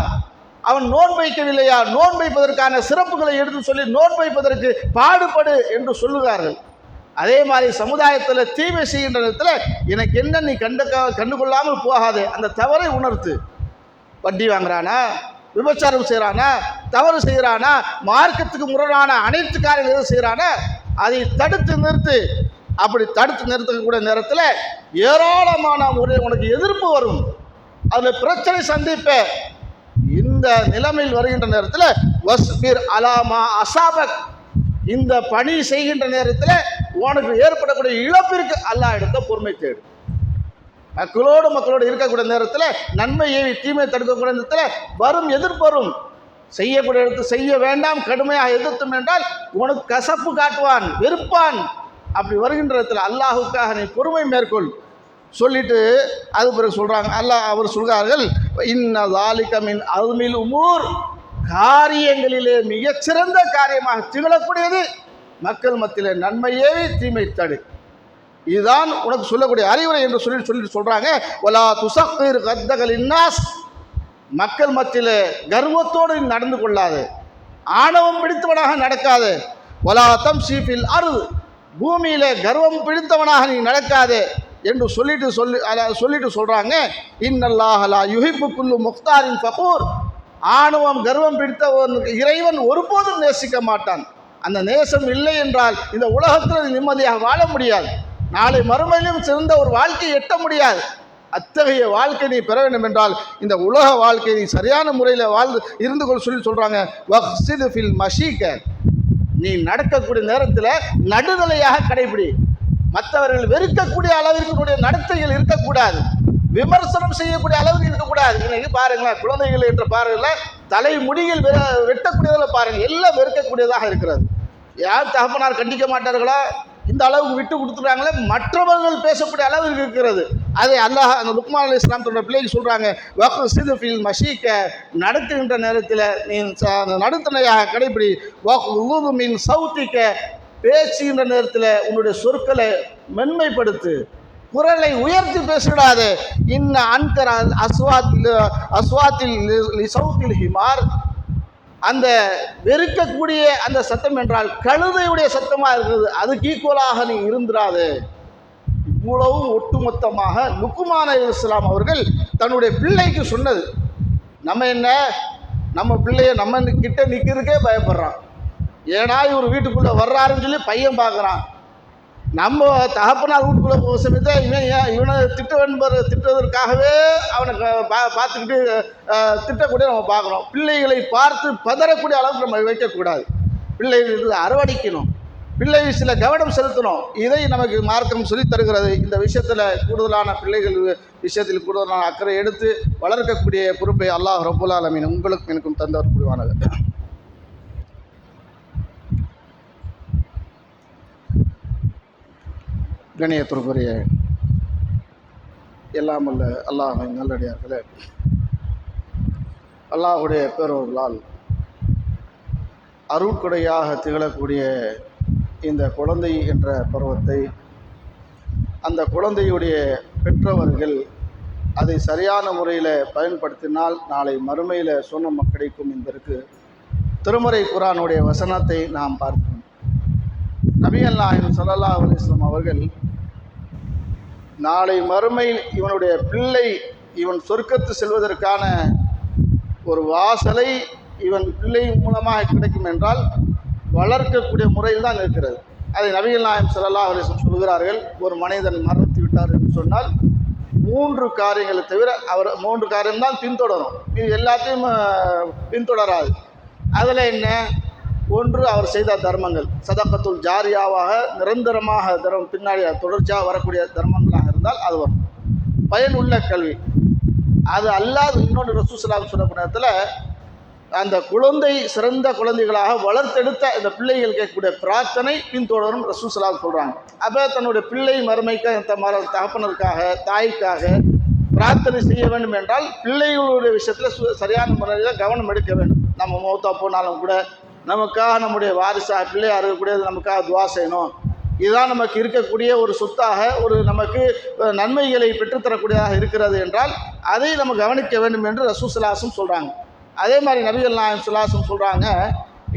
அவன் நோன்பு வைக்கவில்லையா, நோன்பு வைப்பதற்கான சிறப்புகளை எடுத்து சொல்லி நோன்பு வைப்பதற்கு பாடுபடு என்று சொல்லுகிறார்கள். அதே மாதிரி சமுதாயத்தில் தீமை செய்கின்ற நேரத்தில் எனக்கு என்ன நீ கண்டுகொள்ளாமல் போகாது, அந்த தவறை உணர்த்து. வட்டி வாங்குறானா, விபச்சாரம் செய்கிறானா, தவறு செய்கிறானா, மார்க்கத்துக்கு முரணான அனைத்து காரியங்களும் செய்கிறானா, அதை தடுத்து நிறுத்து. அப்படி தடுத்து நிறுத்தக்கூடிய நேரத்தில் ஏராளமான ஒரு உனக்கு எதிர்ப்பு வரும், அதில் பிரச்சனை சந்திப்ப. இந்த நிலைமையில் வருகின்ற நேரத்தில் வஸ்பிர் அலாமா அசாபக், இந்த பணி செய்கின்ற நேரத்தில் உனக்கு ஏற்படக்கூடிய இழப்பிற்கு அல்லாஹ் எடுத்த பொறுமை தேடு. மக்களோடு இருக்கக்கூடிய நேரத்தில் நன்மை ஏவி தீமை தடுக்கக்கூடிய நேரத்தில் வரும் எதிர்ப்பு வரும். செய்யக்கூடிய இடத்து செய்ய வேண்டாம் கடுமையாக எதிர்த்தோம் என்றால் உனக்கு கசப்பு காட்டுவான், வெறுப்பான். அப்படி வருகின்ற இடத்துல அல்லாஹுக்காக நீ பொறுமை மேற்கொள் சொல்லிட்டு அது பிறகு சொல்கிறாங்க. அவர் சொல்கிறார்கள், இன்ன ஸாலிக மின் அஸ்மில் உமூர், காரியங்களிலே மிகச்சிறந்த காரியமாக திகழக்கூடியது மக்கள் மத்தியில் நன்மை ஏவி தீமை தடு. இதுதான் உனக்கு சொல்லக்கூடிய அறிவுரை என்று சொல்கிறாங்க. வலா துஸக்கிர் கத்தக லின்னாஸ், மக்கள் மத்தியில் கர்வத்தோடு நடந்து கொள்ளாது, ஆணவம் பிடித்தவனாக நடக்காது. வலா தம்ஷி ஃபில் அர்த், பூமியில் கர்வம் பிடித்தவனாக நீ நடக்காது என்று சொல்லிட்டு சொல்கிறாங்க. இன்னல்லாஹ லா யுஹிப்பு குல்லு முக்தாரின் ஃபகூர், ஆணவம் கர்வம் பிடித்தவனுக்கு இறைவன் ஒருபோதும் நேசிக்க மாட்டான். அந்த நேசம் இல்லை என்றால் இந்த உலகத்தில் நிம்மதியாக வாழ முடியாது, நாளை மறுமையிலும் சிறந்த ஒரு வாழ்க்கையை எட்ட முடியாது. அத்தகைய வாழ்க்கை நீ பெற வேண்டும் என்றால் இந்த உலக வாழ்க்கை நீ சரியான முறையில் இருந்து கொள் சொல்கிறாங்க. வக்ஸிது ஃபில் மஷீக, நீ நடக்கக்கூடிய நேரத்தில் நடுநிலையாக கடைபிடி. மற்றவர்கள் வெறுக்கக்கூடிய அளவிற்கு நடத்தைகள் இருக்கக்கூடாது, விமர்சனம் செய்யக்கூடிய அளவுக்கு இருக்கக்கூடாது. இன்னைக்கு பாருங்களேன், குழந்தைகள் என்ற பாருங்களேன், தலைமுடியில் வெட்டக்கூடியதில் பாருங்கள், எல்லாம் வெறுக்கக்கூடியதாக இருக்கிறது. யார் தகப்பனார் கண்டிக்க மாட்டார்களா? இந்த அளவுக்கு விட்டு கொடுத்துட்டாங்களே, மற்றவர்கள் பேசக்கூடிய அளவுக்கு இருக்கிறது. அதை அல்லாஹ் அந்த லுக்மான் அலைஹிஸ்ஸலாம் தன்னோட பிள்ளைக்கு சொல்கிறாங்க, வக்ஸிது ஃபில் மஷீக, நடத்துகின்ற நேரத்தில் நீ நடுத்தனையாக கடைபிடி. வக்ஸுது மின் சௌத்திக, பேசுகின்ற நேரத்தில் உன்னுடைய சொற்களை மென்மைப்படுத்து, குரலை உயர்த்தி பேசிடாது. இன்ன அன்கர அஸ்வாத்தில் சௌத்தில் ஹிமார், அந்த வெறுக்கக்கூடிய அந்த சத்தம் என்றால் கழுதையுடைய சத்தமாக இருக்கிறது, அதுக்கு ஈக்குவலாக நீ இருந்துடாது. இவ்வளவும் ஒட்டுமொத்தமாக லுக்மான் அலைஹிஸ்ஸலாம் அவர்கள் தன்னுடைய பிள்ளைக்கு சொன்னது. நம்ம பிள்ளைய நம்ம கிட்ட நிற்கிறதுக்கே பயப்படுறான். ஏன்னா இவர் வீட்டுக்குள்ளே வர்றாருன்னு சொல்லி பையன் பார்க்குறான். நம்ம தகப்பனார் வீட்டுக்குள்ளே போக சமயத்தை இவனை திட்டுவதற்காகவே அவனை பார்த்துக்கிட்டு திட்டக்கூடிய நம்ம பார்க்குறோம். பிள்ளைகளை பார்த்து பதறக்கூடிய அளவுக்கு நம்ம வைக்கக்கூடாது. பிள்ளைகளுக்கு அரவணைக்கணும், பிள்ளை சில கவனம் செலுத்தணும். இதை நமக்கு மார்க்கம் சொல்லி தருகிறது. இந்த விஷயத்தில் கூடுதலான பிள்ளைகள் விஷயத்தில் கூடுதலான அக்கறை எடுத்து வளர்க்கக்கூடிய பொறுப்பை அல்லாஹ் ரப்புல் ஆலமீன் உங்களுக்கும் எனக்கும் தந்தவர் புரிவானது. கணியத்திற்குரிய எல்லாம் அல்ல அல்லாஹ்வின் நல்லடியார்களே, அல்லாஹுடைய பேரொருளால் அருட்கொடையாக திகழக்கூடிய இந்த குழந்தை என்ற பருவத்தை அந்த குழந்தையுடைய பெற்றவர்கள் அதை சரியான முறையில் பயன்படுத்தினால் நாளை மறுமையில் சொர்ணம் கிடைக்கும் என்பதற்கு திருமறை குர்ஆனுடைய வசனத்தை நாம் பார்க்கிறோம். நபிகள் நாயகம் ஸல்லல்லாஹு அலைஹி வஸல்லம் அவர்கள் நாளை மறுமையில் இவனுடைய பிள்ளை இவன் சொர்க்கத்து செல்வதற்கான ஒரு வாசலை இவன் பிள்ளை மூலமாக கிடைக்கும் என்றால் வளர்க்கக்கூடிய முறையில் தான் இருக்கிறது. அதை நபிகள் நாயகம் ஸல்லல்லாஹு அலைஹி வஸல்லம் சொல்கிறார்கள். ஒரு மனிதன் மரணித்து விட்டார் என்று சொன்னால் 3 காரியங்களை தவிர அவர் 3 காரியம்தான் பின்தொடரும், இது எல்லாத்தையும் பின்தொடராது. அதில் என்ன? ஒன்று, அவர் செய்த தர்மங்கள் சதகத்துல் ஜாரியாவாக நிரந்தரமாக பின்னாடி தொடர்ச்சியாக வரக்கூடிய தர்மங்களாக இருந்தால் அது வரும். பயனுள்ள கல்வி. அது அல்லாது இன்னொன்று ரசூல் ஸல்லல்லாஹு அலைஹி வஸல்லம் நேரத்தில் அந்த குழந்தை சிறந்த குழந்தைகளாக வளர்த்தெடுத்த இந்த பிள்ளைகள் கேட்கக்கூடிய பிரார்த்தனை பின்தொடரும் ரசூல் ஸல்லல்லாஹு அலைஹி வஸல்லம் சொல்கிறாங்க. அப்போ தன்னுடைய பிள்ளை மறுமைக்காக தகப்பனருக்காக தாய்க்காக பிரார்த்தனை செய்ய வேண்டும் என்றால் பிள்ளைகளுடைய விஷயத்தில் சரியான முறையில் கவனம் எடுக்க வேண்டும். நம்ம மௌத்தா போனாலும் கூட நமக்காக நம்முடைய வாரிசாக பிள்ளையாக இருக்கக்கூடியது நமக்காக துவா செய்யணும். இதுதான் நமக்கு இருக்கக்கூடிய ஒரு சொத்தாக ஒரு நமக்கு நன்மைகளை பெற்றுத்தரக்கூடியதாக இருக்கிறது என்றால் அதை நம்ம கவனிக்க வேண்டும் என்று ரசூல் ஸல்லல்லாஹு அலைஹி வஸல்லம் சொல்கிறாங்க. அதே மாதிரி நபிகள் நாயகம் ஸல்லல்லாஹு அலைஹி வஸல்லம் சொல்கிறாங்க,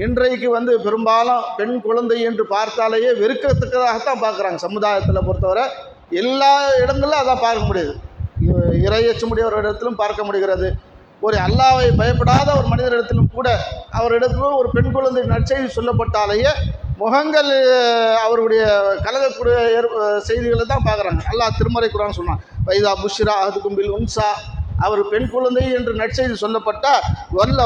இன்றைக்கு பெரும்பாலும் பெண் குழந்தை என்று பார்த்தாலேயே வெறுக்கத்தக்கதாகத்தான் பார்க்குறாங்க. சமுதாயத்தில் பொறுத்தவரை எல்லா இடங்களிலும் அதான் பார்க்க முடியுது. இறையச்சமுடைய ஒரு இடத்திலும் பார்க்க முடிகிறது. ஒரு அல்லாஹ்வை பயப்படாத ஒரு மனிதரிடத்திலும் கூட அவரிடத்திலும் ஒரு பெண் குழந்தை நற்செய்தி சொல்லப்பட்டாலேயே முகங்கள் அவருடைய கலகக்கூடிய செய்திகளை தான் பார்க்குறாங்க. அல்லாஹ் திருமறை குர்ஆன் சொன்னான், வைதா புஷ்ரா அஹதுக்கும் பில் உன்சா, அவர் பெண் குழந்தை என்று நற்செய்தி சொல்லப்பட்டால் வல்ல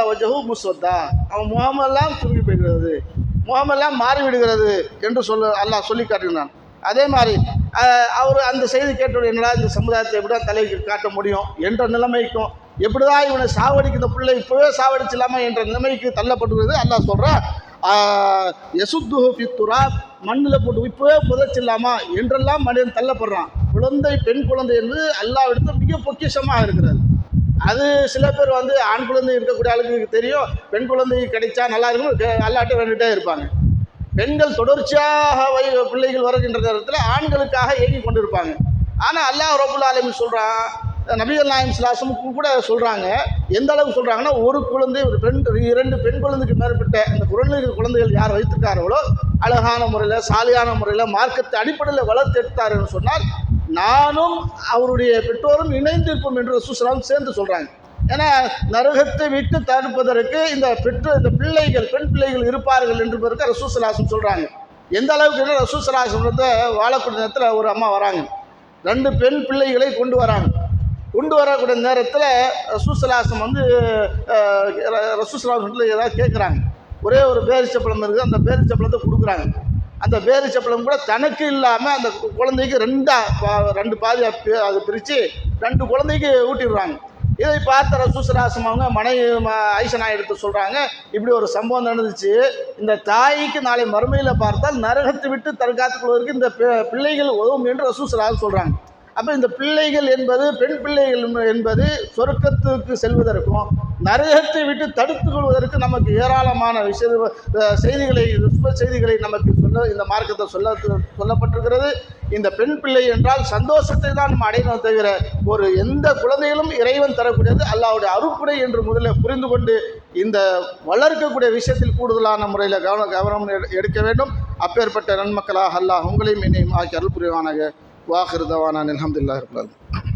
வஜஹு முஸ்வத்தா, அவன் முகமெல்லாம் சுருங்கி போய்கிறது, முகமெல்லாம் மாறிவிடுகிறது என்று அல்லாஹ் சொல்லி காட்டுகிறான். அதே மாதிரி அவர் அந்த செய்தி கேட்டோட என்னடா இந்த சமுதாயத்தை எப்படி தான் தலைக்கு காட்ட முடியும் என்ற நிலைமைக்கும், எப்படி தான் இவனை சாவடிக்கிற பிள்ளை இப்போவே சாவடிச்சிடலாமா என்ற நிலைமைக்கு தள்ளப்பட்டுகிறது. அல்லாஹ் சொல்கிறான், யசுத்துஹு ஃபித்துரா, மண்ணில் போட்டு இப்போவே புதைச்சிடலாமா என்றெல்லாம் மனிதன் தள்ளப்படுறான். குழந்தை பெண் குழந்தை என்பது அல்லாஹ் எடுத்து மிக பொக்கிஷமாக இருக்கிறது. அது சில பேர் ஆண் குழந்தை இருக்கக்கூடிய ஆளுக்கு தெரியும், பெண் குழந்தை கிடைச்சா நல்லா இருக்கும் அல்லாட்ட வேண்டிகிட்டே இருப்பாங்க. பெண்கள் தொடர்ச்சியாக பிள்ளைகள் வருகின்ற நேரத்தில் ஆண்களுக்காக ஏங்கி கொண்டு இருப்பாங்க. ஆனால் அல்லாஹ் ரப்புல் ஆலமீன் சொல்கிறான், நபிகள் நாயகம் ஸல்லல்லாஹு அலைஹி வஸல்லம் கூட சொல்கிறாங்க. எந்த அளவுக்கு சொல்கிறாங்கன்னா, ஒரு குழந்தை ஒரு பெண் 2 பெண் குழந்தைக்கு மேற்பட்ட அந்த குழந்தைகள் யார் வைத்திருக்கார்களோ அழகான முறையில் சாலியான முறையில் மார்க்கத்தை அடிப்படையில் வளர்த்து எடுத்தாருன்னு சொன்னால் நானும் அவருடைய பெற்றோரும் இணைந்திருப்போம் என்று ரசூல் ஸல்லல்லாஹு அலைஹி வஸல்லம் சேர்ந்து சொல்கிறாங்க. ஏன்னா நரகத்தை விட்டு தடுப்பதற்கு இந்த பிள்ளைகள் பெண் பிள்ளைகள் இருப்பார்கள் என்று ரசூல் ஸல்லல்லாஹு அலைஹி வஸல்லம் சொல்கிறாங்க. எந்த அளவுக்கு ரசூல் ஸல்லல்லாஹு அலைஹி வஸல்லம் வாழக்கூடிய நேரத்தில் ஒரு அம்மா வராங்க, 2 பெண் பிள்ளைகளை கொண்டு வராங்க. கொண்டு வரக்கூடிய நேரத்தில் ரசூல் ஸல்லல்லாஹு அலைஹி வஸல்லம் ரசூல் ஸல்லல்லாஹு அலைஹி வஸல்லம் ஏதாவது கேட்குறாங்க. ஒரே ஒரு பேரிச்சப்பழம் இருக்குது, அந்த பேரிச்சப்பழத்தை கொடுக்குறாங்க. அந்த பேரிச்சப்பழம் கூட தனக்கு இல்லாமல் அந்த குழந்தைக்கு 2 பாதி அதை பிரித்து 2 குழந்தைக்கு ஊட்டிடுறாங்க. இதை பார்த்த ரசூல் ஸல்லல்லாஹு அலைஹி வஸல்லம் அவங்க மனைவி ஆயிஷா நாயகத்தை சொல்கிறாங்க, இப்படி ஒரு சம்பவம் நடந்துச்சு, இந்த தாய்க்கு நாளை மறுமையில் பார்த்தால் நரகத்தை விட்டு தற்காத்துக் கொள்வதற்கு இந்த பிள்ளைகள் உதவும் என்று ரசூல் ஸல்லல்லாஹு அலைஹி வஸல்லம் சொல்கிறாங்க. அப்போ இந்த பிள்ளைகள் என்பது பெண் பிள்ளைகள் என்பது சொர்க்கத்துக்கு செல்வதற்கும் நரகத்தை விட்டு தடுத்துக் கொள்வதற்கு நமக்கு ஏராளமான செய்திகளை சுப செய்திகளை நமக்கு இந்த மார்க்கத்தை சொல்லப்பட்டிருக்கிறது. இந்த பெண் பிள்ளை என்றால் சந்தோஷத்தை தான் நம்ம அடையணும் தவிர ஒரு எந்த குழந்தைகளும் இறைவன் தரக்கூடியது அல்லாஹ்வுடைய அருட்கொடை என்று முதலில் புரிந்து கொண்டு இந்த வளர்க்கக்கூடிய விஷயத்தில் கூடுதலான முறையில் கவனம் எடுக்க வேண்டும். அப்பேற்பட்ட நன்மக்களாக அல்லாஹ் உங்களையும் என்னையும் ஆக்கி அருள் புரிவானாக. வாஹிர் தவானா அல்ஹம்துலில்லாஹி ரப்பில் ஆலமீன்.